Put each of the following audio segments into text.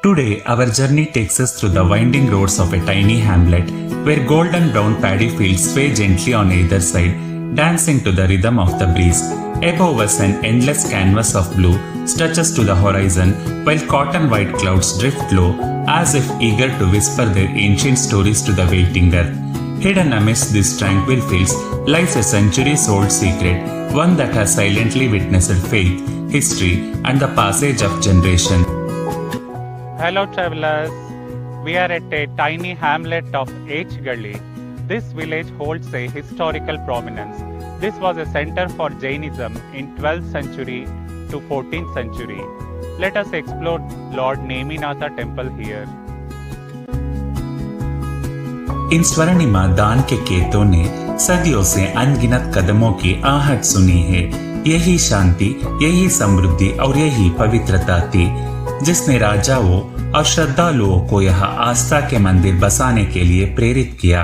Today, our journey takes us through the winding roads of a tiny hamlet where golden brown paddy fields sway gently on either side, dancing to the rhythm of the breeze. Above us, an endless canvas of blue stretches to the horizon, while cotton white clouds drift low, as if eager to whisper their ancient stories to the waiting earth. Hidden amidst these tranquil fields lies a centuries-old secret, one that has silently witnessed faith, history, and the passage of generations. Hello travelers, we are at a tiny hamlet of H Gully. This village holds a historical prominence. This was a center for Jainism in 12th century to 14th century. Let us explore Lord Neminatha temple here. इन स्वर्णिमा दान के खेतों ने सदियों से अनगिनत कदमों की आहट सुनी है। यही शांति, यही समृद्धि और यही पवित्रता थी जिसने राजाओं और श्रद्धालुओं को यहाँ आस्था के मंदिर बसाने के लिए प्रेरित किया।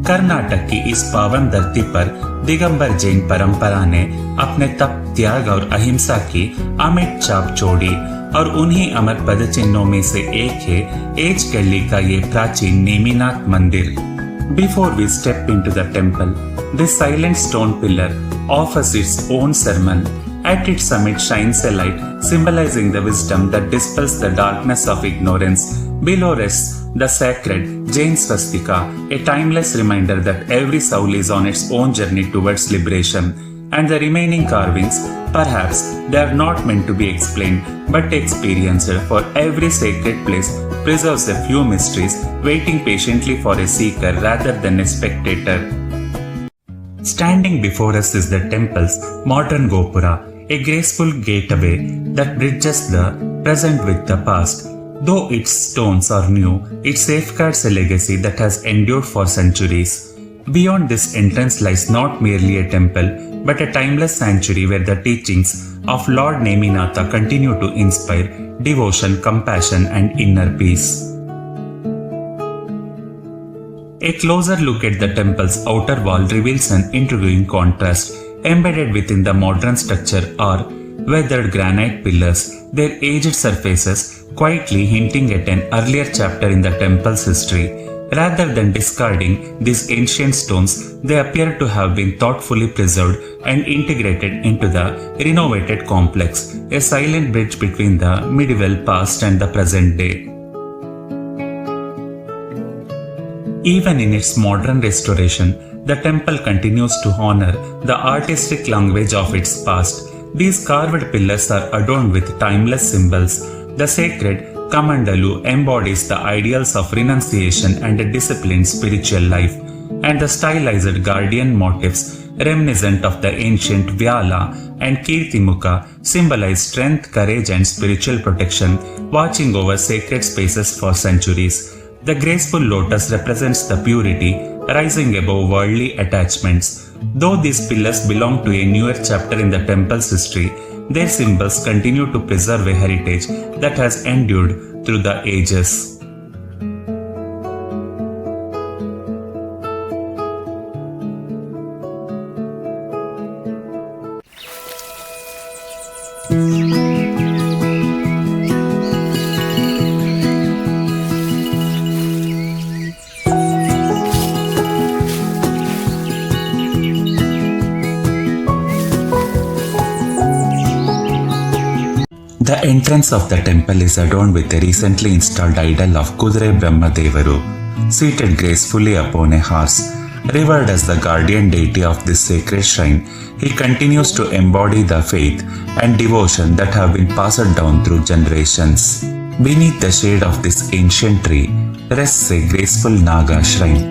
कर्नाटक की इस पावन धरती पर दिगंबर जैन परंपरा ने अपने तप, त्याग और अहिंसा की अमिट छाप छोड़ी और उन्हीं अमर पद चिन्हों में से एक है एच गली का ये प्राचीन नेमिनाथ मंदिर। Before we step into the temple, this silent stone pillar offers its own sermon. At its summit shines a light symbolizing the wisdom that dispels the darkness of ignorance. Below rests the sacred Jain swastika, a timeless reminder that every soul is on its own journey towards liberation. And the remaining carvings, perhaps they are not meant to be explained but experienced, for every sacred place preserves a few mysteries waiting patiently for a seeker rather than a spectator. Standing before us is the temple's modern gopura, a graceful gateway that bridges the present with the past. Though its stones are new, it safeguards a legacy that has endured for centuries. Beyond this entrance lies not merely a temple, but a timeless sanctuary where the teachings of Lord Neminatha continue to inspire devotion, compassion, and inner peace. A closer look at the temple's outer wall reveals an intriguing contrast. Embedded within the modern structure are weathered granite pillars, their aged surfaces quietly hinting at an earlier chapter in the temple's history. Rather than discarding these ancient stones, they appear to have been thoughtfully preserved and integrated into the renovated complex, a silent bridge between the medieval past and the present day. Even in its modern restoration, the temple continues to honor the artistic language of its past. These carved pillars are adorned with timeless symbols. The sacred Kamandalu embodies the ideals of renunciation and a disciplined spiritual life, and the stylized guardian motifs reminiscent of the ancient Vyala and Kirtimukha symbolize strength, courage, and spiritual protection, watching over sacred spaces for centuries. The graceful lotus represents the purity rising above worldly attachments. Though these pillars belong to a newer chapter in the temple's history, their symbols continue to preserve a heritage that has endured through the ages. The entrance of the temple is adorned with a recently installed idol of Kudure Brahmadevaru, seated gracefully upon a horse. Revered as the guardian deity of this sacred shrine, he continues to embody the faith and devotion that have been passed down through generations. Beneath the shade of this ancient tree rests a graceful Naga shrine.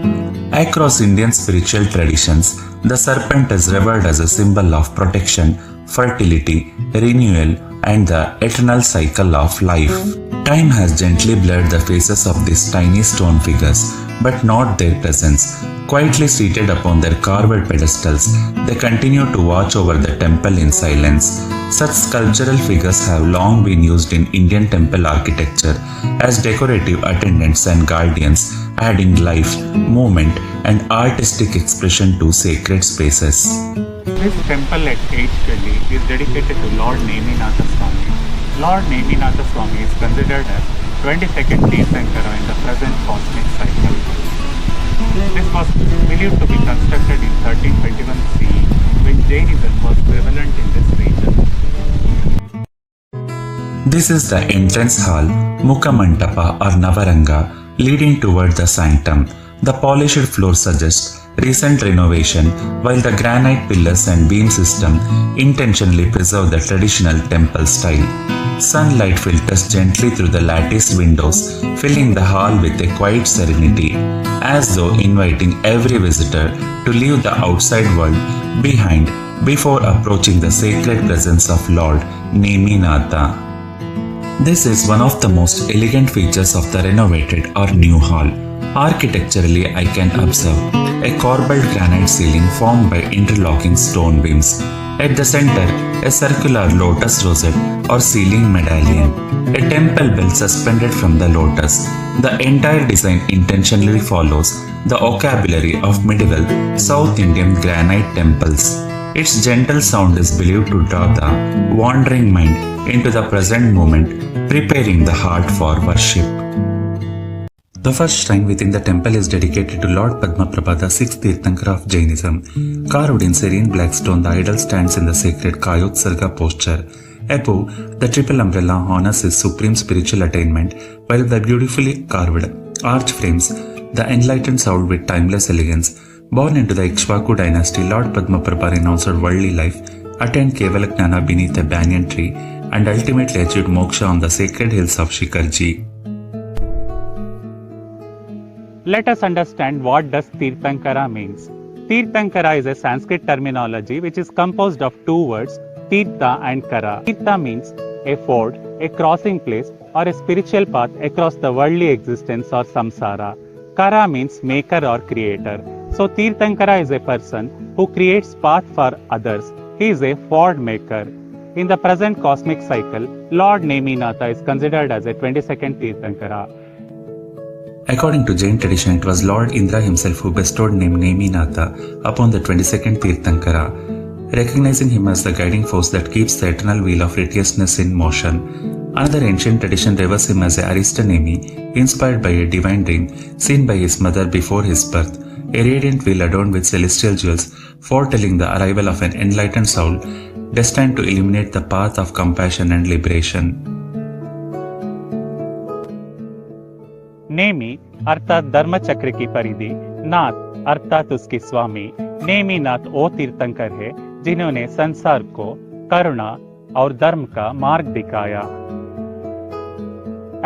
Across Indian spiritual traditions, the serpent is revered as a symbol of protection, fertility, renewal, and the eternal cycle of life. Time has gently blurred the faces of these tiny stone figures, but not their presence. Quietly seated upon their carved pedestals, they continue to watch over the temple in silence. Such sculptural figures have long been used in Indian temple architecture as decorative attendants and guardians, adding life, movement, and artistic expression to sacred spaces. This temple at H Gully is dedicated to Lord Neminatha Swami. Lord Neminatha Swami is considered as 22nd Tirthankara in the present cosmic cycle. This was believed to be constructed in 1321 CE when Jainism was prevalent in this region. This is the entrance hall, Mukha Mantapa or Navaranga, leading toward the sanctum. The polished floor suggests recent renovation, while the granite pillars and beam system intentionally preserve the traditional temple style. Sunlight filters gently through the lattice windows, filling the hall with a quiet serenity, as though inviting every visitor to leave the outside world behind before approaching the sacred presence of Lord Neminatha. This is one of the most elegant features of the renovated or new hall. Architecturally, I can observe a corbelled granite ceiling formed by interlocking stone beams. At the center, a circular lotus rosette or ceiling medallion, a temple bell suspended from the lotus. The entire design intentionally follows the vocabulary of medieval South Indian granite temples. Its gentle sound is believed to draw the wandering mind into the present moment, preparing the heart for worship. The first shrine within the temple is dedicated to Lord Padmaprabha, the sixth Tirthankara of Jainism. Carved in serene black stone, the idol stands in the sacred Kayotsarga posture. Above, the triple umbrella honors his supreme spiritual attainment, while the beautifully carved arch frames the enlightened soul with timeless elegance. Born into the Ikshvaku dynasty, Lord Padmaprabha renounced worldly life, attained Kevalajnana beneath a banyan tree, and ultimately achieved moksha on the sacred hills of Shikarji. Let us understand what does Tirthankara means. Tirthankara is a Sanskrit terminology which is composed of two words, Tirtha and Kara. Tirtha means a ford, a crossing place, or a spiritual path across the worldly existence or samsara. Kara means maker or creator. So Tirthankara is a person who creates path for others. He is a ford maker. In the present cosmic cycle, Lord Neminatha is considered as a 22nd Tirthankara. According to Jain tradition, it was Lord Indra himself who bestowed name Neminatha upon the 22nd Tirthankara, recognizing him as the guiding force that keeps the eternal wheel of righteousness in motion. Another ancient tradition reveres him as a Arista Nemi, inspired by a divine dream seen by his mother before his birth, a radiant wheel adorned with celestial jewels, foretelling the arrival of an enlightened soul destined to illuminate the path of compassion and liberation. Nemi अर्थात धर्म चक्र की परिधि, नाथ अर्थात उसके स्वामी। नेमीनाथ वो तीर्थंकर है जिन्होंने संसार को करुणा और धर्म का मार्ग दिखाया।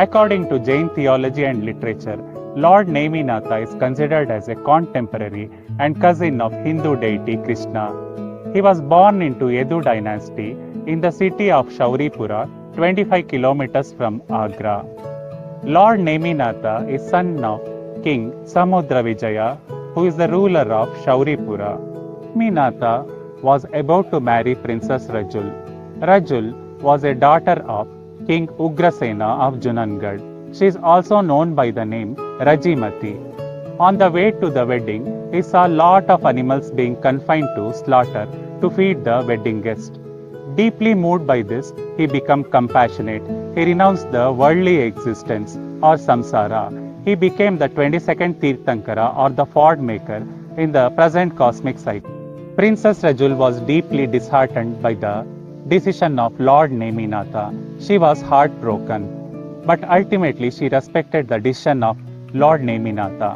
According to Jain theology and literature, Lord Neminatha is considered as a contemporary and cousin of Hindu deity Krishna. He was born into Yadu dynasty in the city of Shauripura, 25 kilometers from Agra. Lord Neminatha is son of King Samudra Vijaya, who is the ruler of Shauripura. Neminatha was about to marry Princess Rajul. Rajul was a daughter of King Ugrasena of Junangad. She is also known by the name Rajimati. On the way to the wedding, he saw a lot of animals being confined to slaughter to feed the wedding guest. Deeply moved by this, he became compassionate. He renounced the worldly existence or samsara. He became the 22nd Tirthankara or the ford maker in the present cosmic cycle. Princess Rajul was deeply disheartened by the decision of Lord Neminatha. She was heartbroken, but ultimately she respected the decision of Lord Neminatha.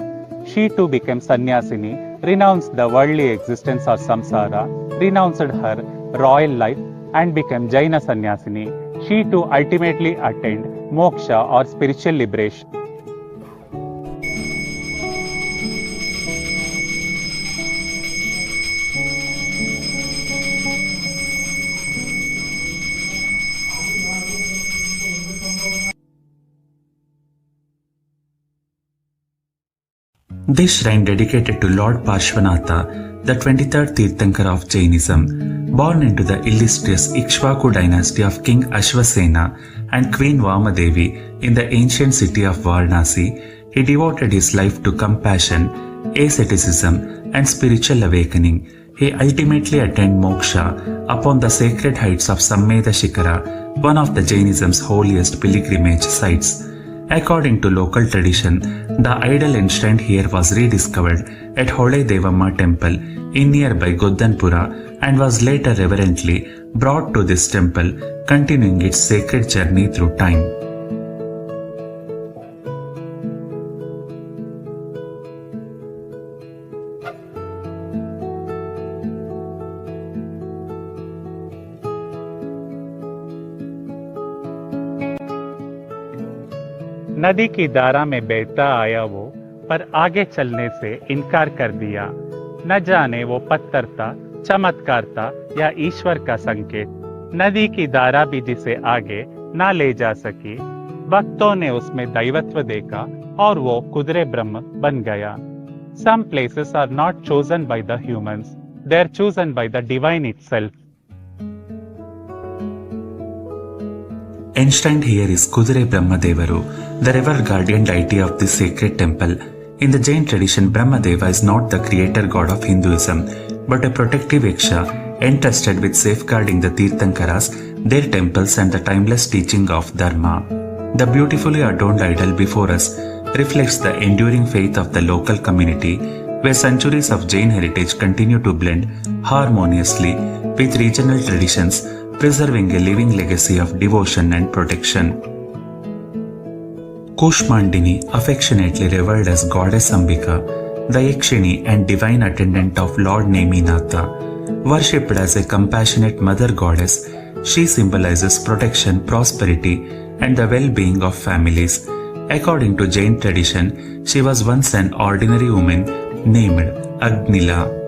She too became sannyasini, renounced the worldly existence or samsara, renounced her royal life and became Jaina sannyasini. She too ultimately attained moksha or spiritual liberation. This shrine dedicated to Lord Parshvanatha, the 23rd Tirthankara of Jainism, born into the illustrious Ikshvaku dynasty of King Ashwasena and Queen Vamadevi in the ancient city of Varanasi, he devoted his life to compassion, asceticism, and spiritual awakening. He ultimately attained moksha upon the sacred heights of Sammeda Shikara, one of the Jainism's holiest pilgrimage sites. According to local tradition, the idol enshrined here was rediscovered at Holedevamma temple in nearby Goddanpura and was later reverently brought to this temple, continuing its sacred journey through time. नदी की धारा में बहता आया वो, पर आगे चलने से इनकार कर दिया। न जाने वो पत्थर था, चमत्कार था या ईश्वर का संकेत। नदी की धारा भी जिसे आगे ना ले जा सकी, भक्तों ने उसमें दैवत्व देखा और वो कुदरे ब्रह्म बन गया। Some places are not chosen by the humans, they are chosen by the divine itself. Enshrined here is Kudure Brahmadevaru, the revered guardian deity of this sacred temple. In the Jain tradition, Brahmadeva is not the creator god of Hinduism, but a protective Yaksha entrusted with safeguarding the Tirthankaras, their temples and the timeless teaching of Dharma. The beautifully adorned idol before us reflects the enduring faith of the local community, where centuries of Jain heritage continue to blend harmoniously with regional traditions, preserving a living legacy of devotion and protection. Kushmandini, affectionately revered as Goddess Ambika, the Yakshini and divine attendant of Lord Neminatha, worshipped as a compassionate mother goddess, she symbolizes protection, prosperity, and the well-being of families. According to Jain tradition, she was once an ordinary woman named Agnila.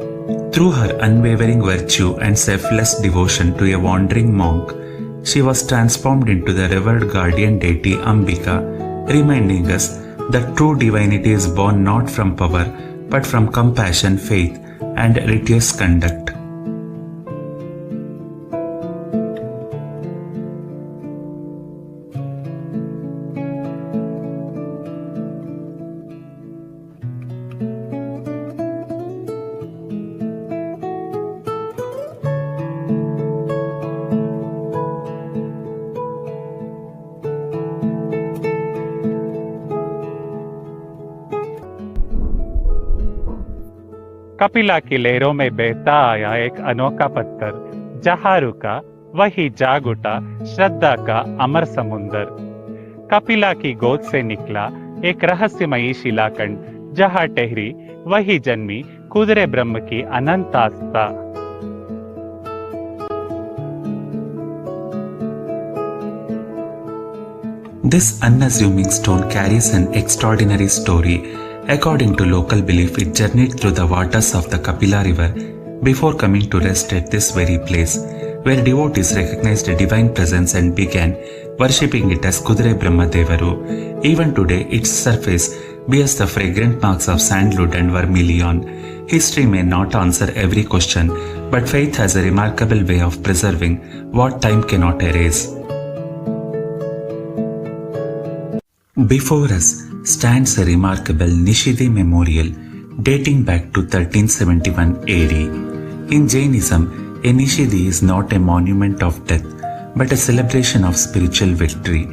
Through her unwavering virtue and selfless devotion to a wandering monk, she was transformed into the revered guardian deity Ambika, reminding us that true divinity is born not from power but from compassion, faith, and righteous conduct. Kapila की लहरों में बहता आया एक अनोखा पत्थर, जहां रुका वही जाग उठा श्रद्धा का अमर समुंदर। कपिला की गोद से निकला एक रहस्यमयी शिलाखंड, जहां ठहरी वही जन्मी कुदरे ब्रह्म की अनंत आस्था। This unassuming stone carries an extraordinary story. According to local belief, it journeyed through the waters of the Kapila River before coming to rest at this very place, where devotees recognized a divine presence and began worshipping it as Kudure Brahmadevaru. Even today, its surface bears the fragrant marks of sandalwood and vermilion. History may not answer every question, but faith has a remarkable way of preserving what time cannot erase. Before us stands a remarkable Nishidhi memorial dating back to 1371 AD. In Jainism, a Nishidhi is not a monument of death, but a celebration of spiritual victory.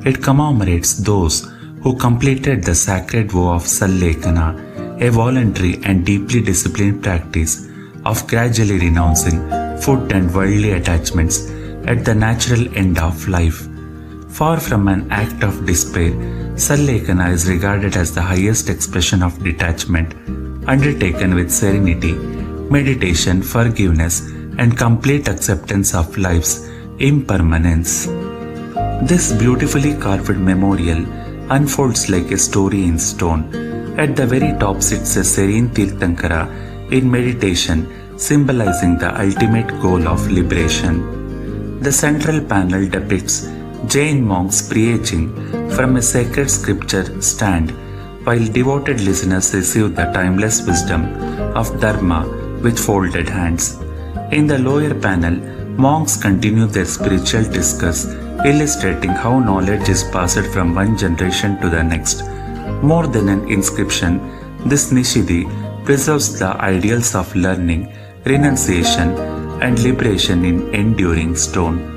It commemorates those who completed the sacred vow of Sallekhana, a voluntary and deeply disciplined practice of gradually renouncing food and worldly attachments at the natural end of life. Far from an act of despair, Sallekhana is regarded as the highest expression of detachment, undertaken with serenity, meditation, forgiveness, and complete acceptance of life's impermanence. This beautifully carved memorial unfolds like a story in stone. At the very top sits a serene Tirthankara in meditation, symbolizing the ultimate goal of liberation. The central panel depicts Jain monks preaching from a sacred scripture stand, while devoted listeners receive the timeless wisdom of Dharma with folded hands. In the lower panel, monks continue their spiritual discourse, illustrating how knowledge is passed from one generation to the next. More than an inscription, this Nishidhi preserves the ideals of learning, renunciation, and liberation in enduring stone.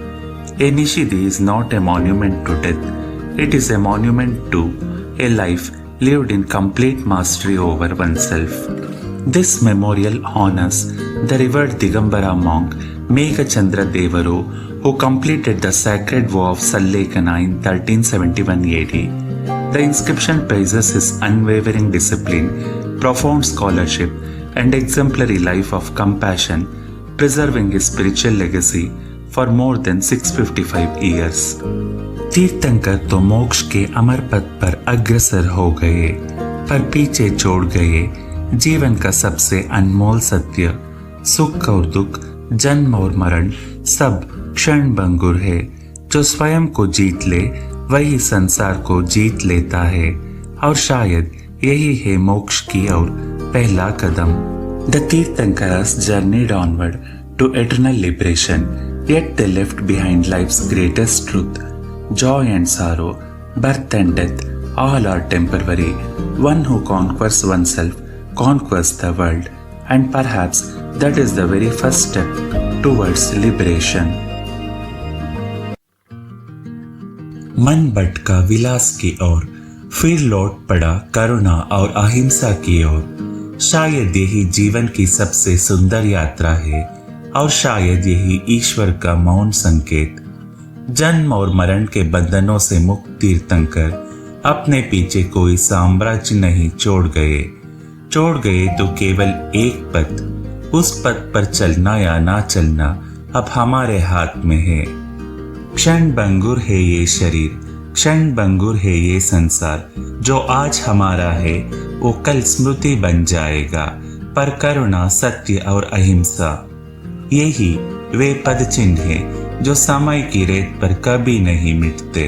A Nishidhi is not a monument to death, It is a monument to a life lived in complete mastery over oneself. This memorial honors the revered Digambara monk Brahmadevaru, who completed the sacred vow of Sallekhana in 1371 AD. The inscription praises his unwavering discipline, profound scholarship, and exemplary life of compassion, preserving his spiritual legacy for more than 655 years. तीर्थंकर तो मोक्ष के अमर पथ पर अग्रसर हो गए, पर पीछे छोड़ गए जीवन का सबसे अनमोल सत्य। सुख और दुख, जन्म और मरण सब क्षण भंगुर है। जो स्वयं को जीत ले वही संसार को जीत लेता है, और शायद यही है मोक्ष की ओर पहला कदम। The Tirthankaras journeyed onward to eternal liberation, yet they left behind life's greatest truth. Joy and sorrow, birth and death, all are temporary. One who conquers oneself conquers the world, and perhaps that is the very first step towards liberation. मन भटका विलास की ओर, फिर लौट पड़ा करुणा और अहिंसा की ओर। शायद यही जीवन की सबसे सुंदर यात्रा है, और शायद यही ईश्वर का मौन संकेत। जन्म और मरण के बंधनों से मुक्त तीर्थंकर अपने पीछे कोई साम्राज्य नहीं छोड़ गए तो केवल एक पथ। उस पथ पर चलना या ना चलना अब हमारे हाथ में है। क्षण भंगुर है ये शरीर, क्षण भंगुर है ये संसार। जो आज हमारा है वो कल स्मृति बन जाएगा, पर करुणा, सत्य और अहिंसा यही वे पद चिन्ह है जो समय की रेत पर कभी नहीं मिटते।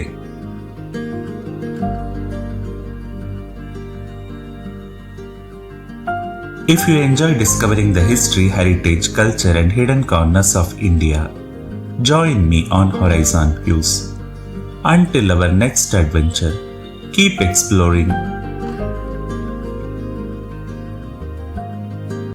If you enjoy discovering the history, heritage, culture and hidden corners of India, join me on Horizon Views. Until our next adventure, keep exploring,